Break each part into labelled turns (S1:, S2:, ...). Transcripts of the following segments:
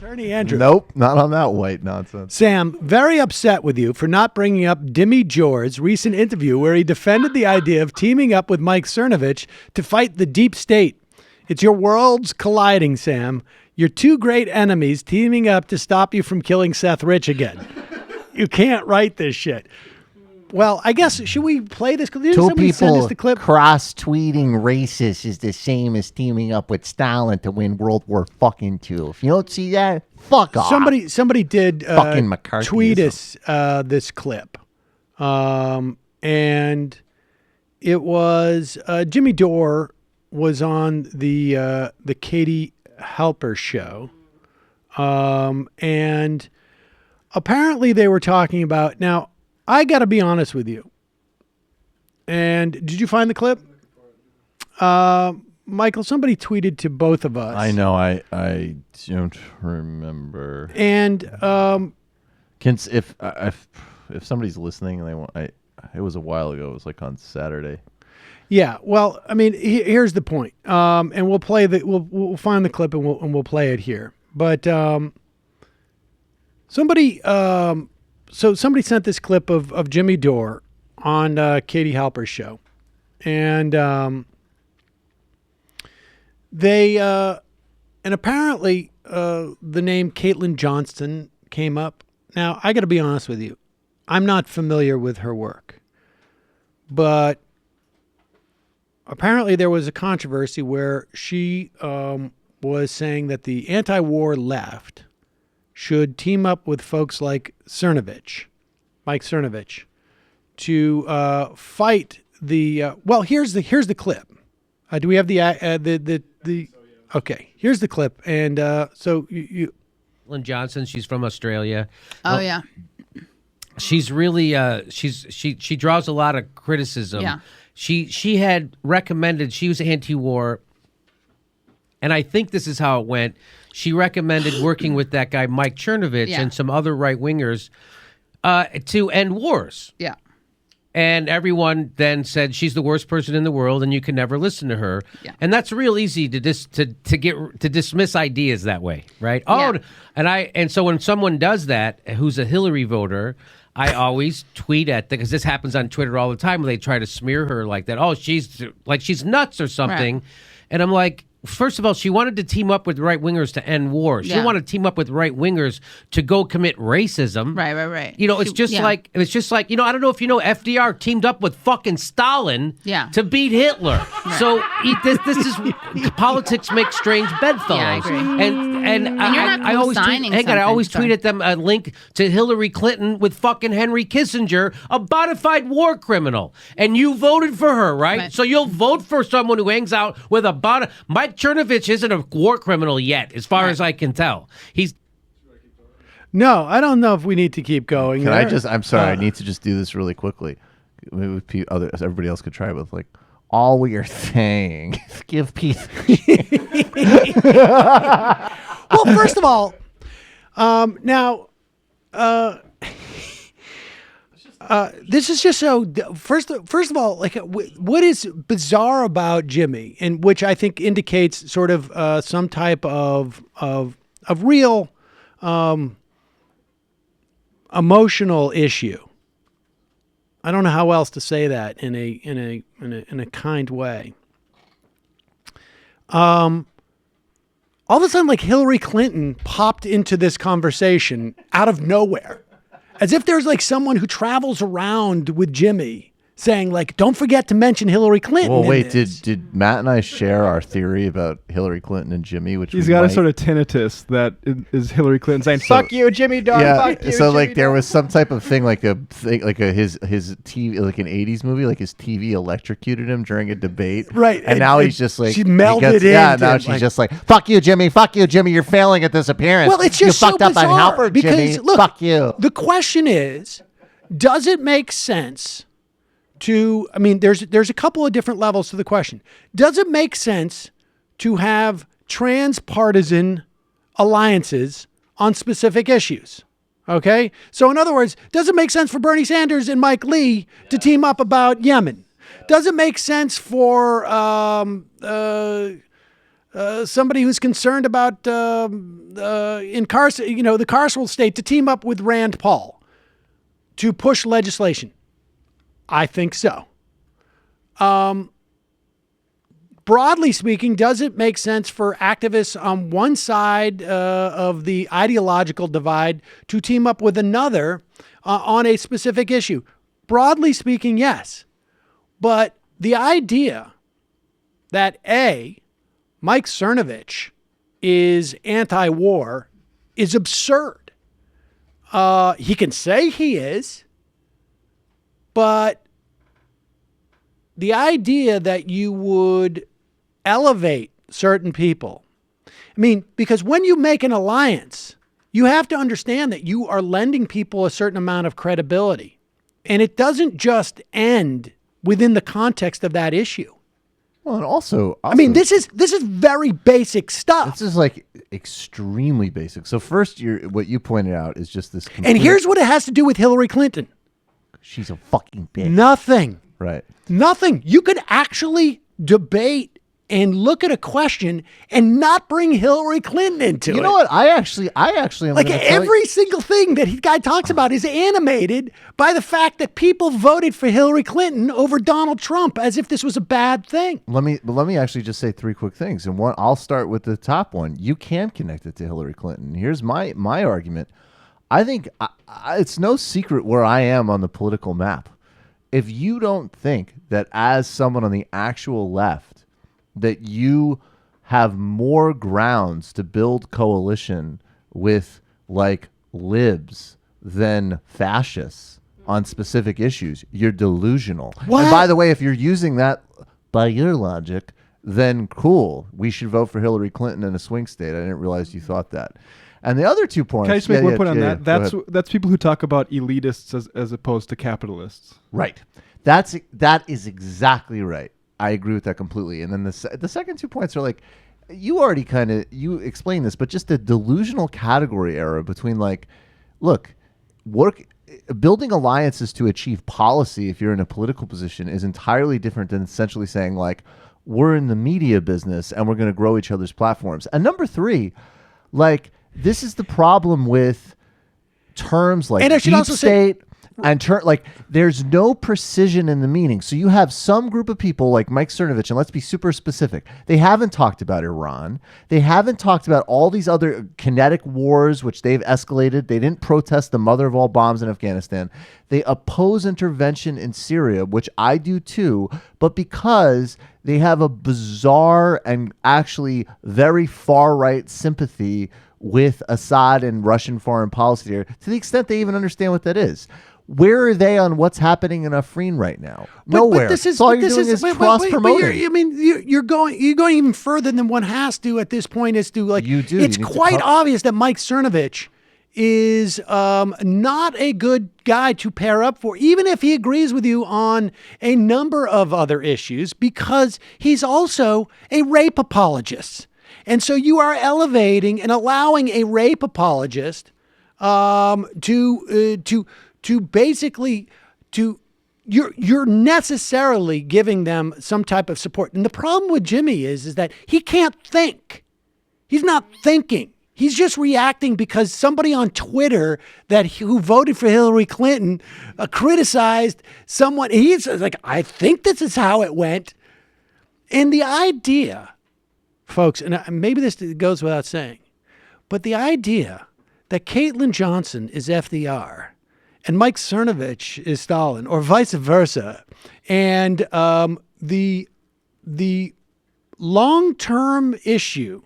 S1: Bernie Andrew.
S2: Nope, not on that white nonsense.
S1: Sam, very upset with you for not bringing up Dimmy Dore's recent interview where he defended the idea of teaming up with Mike Cernovich to fight the deep state. It's your worlds colliding, Sam. You're two great enemies teaming up to stop you from killing Seth Rich again. You can't write this shit. Well, I guess, should we play this? Didn't
S2: Two
S1: somebody send us
S2: people
S1: the clip?
S2: cross-tweeting racist is the same as teaming up with Stalin to win World War fucking II. If you don't see that, fuck off.
S1: Somebody did
S2: Fucking McCarthyism.
S1: tweet us this clip. And it was Jimmy Dore was on the Katie Halper show. And apparently they were talking about, now, I got to be honest with you. And did you find the clip? Michael, somebody tweeted to both of us.
S2: I know. I don't remember.
S1: And
S2: If somebody's listening and they want, it was a while ago. It was like on Saturday.
S1: yeah, well, I mean, here's the point. And we'll play we'll find the clip and we'll play it here. But somebody sent this clip of Jimmy Dore on Katie Halper's show, and apparently the name Caitlin Johnston came up. Now, I got to be honest with you, I'm not familiar with her work, but apparently there was a controversy where she was saying that the anti-war left should team up with folks like Cernovich, Mike Cernovich, to fight the. Well, here's the clip. Do we have the? Okay, here's the clip, and so you.
S3: Lynn Johnson, she's from Australia.
S4: Oh yeah.
S3: She's really she draws a lot of criticism.
S4: Yeah.
S3: She had recommended, she was anti-war, and I think this is how it went. She recommended working with that guy Mike Cernovich and some other right-wingers to end wars.
S4: Yeah.
S3: And everyone then said she's the worst person in the world, and you can never listen to her.
S4: Yeah.
S3: And that's real easy to dismiss ideas that way, right? Oh,
S4: Yeah.
S3: and so when someone does that, who's a Hillary voter, I always tweet at because this happens on Twitter all the time where they try to smear her like that. Oh, she's nuts or something,
S4: Right.
S3: And I'm like. First of all, she wanted to team up with right-wingers to end war. She didn't want to team up with right-wingers to go commit racism.
S4: Right.
S3: You know, it's just like, I don't know if you know, FDR teamed up with fucking Stalin to beat Hitler. Right. So this is, politics make strange bedfellows. Yeah, I agree. And I always tweet at them a link to Hillary Clinton with fucking Henry Kissinger, a bona fide war criminal. And you voted for her, right? So you'll vote for someone who hangs out with a Mike Cernovich isn't a war criminal yet, as far as I can tell. He's.
S1: No, I don't know if we need to keep going.
S2: Can I just? I'm sorry. I need to just do this really quickly. Maybe everybody else could try, but like all we are saying is give peace.
S1: Well, first of all, now. This is just so. First of all, like, what is bizarre about Jimmy, and which I think indicates sort of some type of real emotional issue. I don't know how else to say that in a kind way. All of a sudden, like Hillary Clinton popped into this conversation out of nowhere. As if there's like someone who travels around with Jimmy saying like, don't forget to mention Hillary Clinton.
S2: Well, wait, did Matt and I share our theory about Hillary Clinton and Jimmy? Which
S5: he's got a sort of tinnitus that is Hillary Clinton saying, "Fuck you, Jimmy Dore."
S2: Yeah,
S5: fuck you,
S2: so like
S5: Jimmy
S2: there
S5: Dore.
S2: was some type of thing like his TV, like an '80s movie, like his TV electrocuted him during a debate,
S1: right?
S2: And now he's just like
S1: she melded in.
S2: Yeah, now she's just like, "Fuck you, Jimmy. Fuck you, Jimmy. You're failing at this appearance.
S1: Well, it's just
S2: you fucked
S1: so
S2: up on
S1: bizarre
S2: Halper,
S1: because
S2: Jimmy.
S1: look,
S2: fuck you."
S1: The question is, does it make sense? I mean, there's a couple of different levels to the question. Does it make sense to have transpartisan alliances on specific issues? Okay? So in other words, does it make sense for Bernie Sanders and Mike Lee to team up about Yemen? Does it make sense for somebody who's concerned about the carceral state to team up with Rand Paul to push legislation? I think so. Broadly speaking, does it make sense for activists on one side of the ideological divide to team up with another on a specific issue? Broadly speaking, yes. But the idea that Mike Cernovich is anti-war is absurd. He can say he is, but the idea that you would elevate certain people, because when you make an alliance, you have to understand that you are lending people a certain amount of credibility. And it doesn't just end within the context of that issue.
S2: Well, and also
S1: this is very basic stuff.
S2: This is like extremely basic. So first, what you pointed out is just this.
S1: And here's what it has to do with Hillary Clinton.
S2: She's a fucking bitch.
S1: Nothing.
S2: Right.
S1: Nothing. You could actually debate and look at a question and not bring Hillary Clinton into it.
S2: You know what? I actually am
S1: like every single thing that he guy talks about is animated by the fact that people voted for Hillary Clinton over Donald Trump as if this was a bad thing.
S2: Let me actually just say three quick things. And one, I'll start with the top one. You can connect it to Hillary Clinton. Here's my argument. I think it's no secret where I am on the political map. If you don't think that as someone on the actual left, that you have more grounds to build coalition with like libs than fascists on specific issues, you're delusional.
S1: What?
S2: And by the way, if you're using that by your logic, then cool. We should vote for Hillary Clinton in a swing state. I didn't realize you thought that. And the other 2 points.
S5: Can I just make one point on that? That's people who talk about elitists as opposed to capitalists.
S2: Right. That is exactly right. I agree with that completely. And then the second 2 points are like, you already you explained this, but just the delusional category error between like, look, building alliances to achieve policy if you're in a political position is entirely different than essentially saying like, we're in the media business and we're going to grow each other's platforms. And number 3, like, this is the problem with terms like deep state and there's no precision in the meaning. So you have some group of people like Mike Cernovich, and let's be super specific. They haven't talked about Iran. They haven't talked about all these other kinetic wars, which they've escalated. They didn't protest the mother of all bombs in Afghanistan. They oppose intervention in Syria, which I do too, but because they have a bizarre and actually very far-right sympathy with Assad and Russian foreign policy there, to the extent they even understand what that is. Where are they on what's happening in Afrin right now? Nowhere. All you're doing is cross-promoting.
S1: You're going even further than one has to at this point. Is to like
S2: you do.
S1: It's quite obvious that Mike Cernovich is not a good guy to pair up for, even if he agrees with you on a number of other issues, because he's also a rape apologist. And so you are elevating and allowing a rape apologist to basically you're necessarily giving them some type of support. And the problem with Jimmy is that he can't think. He's not thinking. He's just reacting because somebody on Twitter who voted for Hillary Clinton criticized someone. He's like, I think this is how it went. And the idea, folks, and maybe this goes without saying, but the idea that Caitlin Johnson is FDR and Mike Cernovich is Stalin, or vice versa, and the long-term issue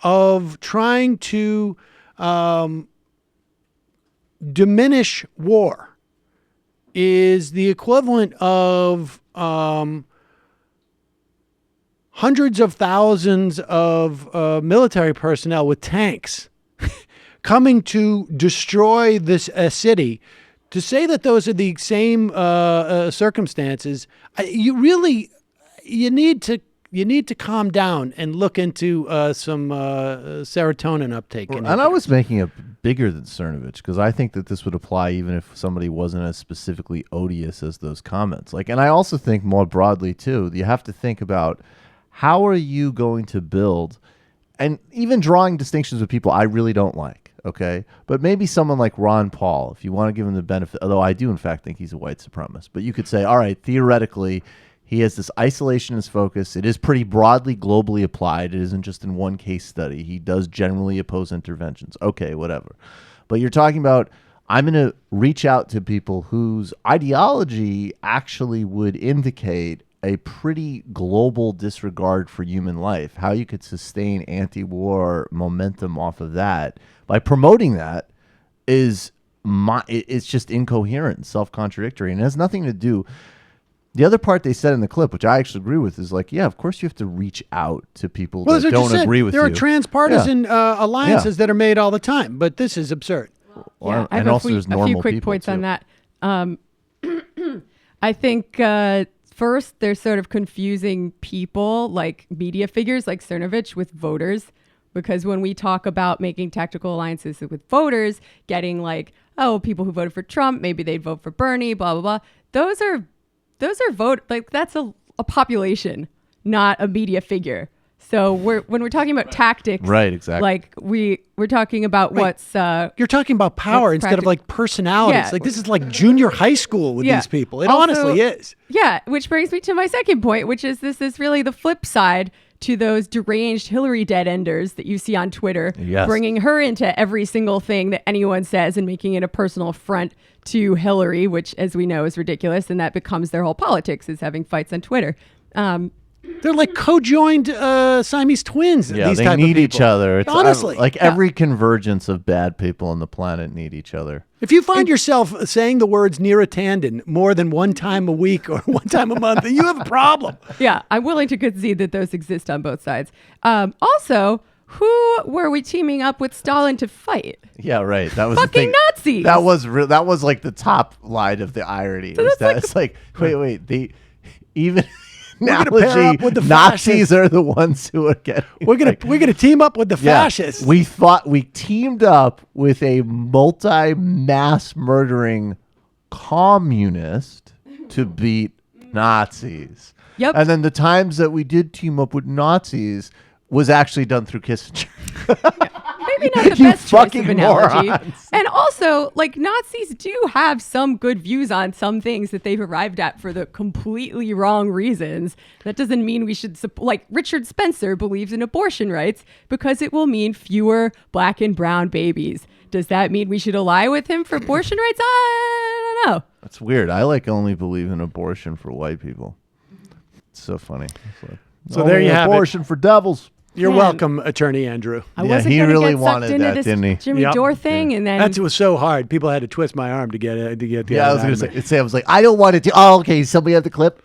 S1: of trying to diminish war is the equivalent of hundreds of thousands of military personnel with tanks coming to destroy this city. To say that those are the same circumstances, you need to calm down and look into some serotonin uptake.
S2: And I was making it bigger than Cernovich because I think that this would apply even if somebody wasn't as specifically odious as those comments. And I also think more broadly too, you have to think about how are you going to build, and even drawing distinctions with people I really don't like, okay? But maybe someone like Ron Paul, if you want to give him the benefit, although I do in fact think he's a white supremacist, but you could say, all right, theoretically, he has this isolationist focus. It is pretty broadly globally applied. It isn't just in one case study. He does generally oppose interventions. Okay, whatever. But you're talking about, I'm going to reach out to people whose ideology actually would indicate a pretty global disregard for human life. How you could sustain anti-war momentum off of that by promoting that is it's just incoherent and self-contradictory, and it has nothing to do. The other part they said in the clip, which I actually agree with, is like, yeah, of course you have to reach out to people that don't agree with you.
S1: There are transpartisan alliances that are made all the time, but this is absurd.
S4: Yeah, I have a few quick points on that. I think first, they're sort of confusing people like media figures like Cernovich with voters, because when we talk about making tactical alliances with voters, getting like, oh, people who voted for Trump, maybe they'd vote for Bernie, blah, blah, blah. Those are vote, like that's a population, not a media figure. So when we're talking about tactics,
S2: right, exactly.
S4: Like we're talking about what's
S1: you're talking about power instead of like personalities.
S4: Yeah.
S1: Like this is like junior high school with these people. It honestly is.
S4: Yeah, which brings me to my second point, which is this is really the flip side to those deranged Hillary dead-enders that you see on Twitter, bringing her into every single thing that anyone says and making it a personal affront to Hillary, which, as we know, is ridiculous, and that becomes their whole politics, is having fights on Twitter.
S1: They're like co-joined Siamese twins.
S2: Yeah,
S1: these
S2: they
S1: type
S2: need
S1: of people.
S2: each other. It's
S1: honestly,
S2: every convergence of bad people on the planet need each other.
S1: If you find yourself saying the words near a tandem more than one time a week or one time a month, then you have a problem.
S4: Yeah, I'm willing to concede that those exist on both sides. Also, who were we teaming up with Stalin to fight?
S2: Yeah, right. That was
S4: fucking Nazis.
S2: That was like the top line of the irony.
S4: So
S2: it's like, wait, they even.
S1: Analogy, with the
S2: Nazis are the ones who are getting.
S1: We're gonna team up with the fascists.
S2: We thought we teamed up with a multi-mass murdering communist to beat Nazis.
S4: Yep.
S2: And then the times that we did team up with Nazis was actually done through Kissinger.
S4: Maybe not the best choice of analogy. Morons. And also, like, Nazis do have some good views on some things that they've arrived at for the completely wrong reasons. That doesn't mean we should, like, Richard Spencer believes in abortion rights because it will mean fewer black and brown babies. Does that mean we should ally with him for abortion rights? I don't know.
S2: That's weird. I only believe in abortion for white people. It's so funny.
S1: So there you have it.
S2: Abortion for devils.
S1: You're welcome, Attorney Andrew.
S4: I wasn't
S2: he
S4: gonna
S2: really
S4: get
S2: wanted
S4: sucked into
S2: that,
S4: this
S2: didn't he?
S4: Jimmy Dore thing, and then
S1: that was so hard. People had to twist my arm to get the.
S2: Yeah, I was going to say. I was like, I don't want it to. Oh, okay. Somebody have the clip.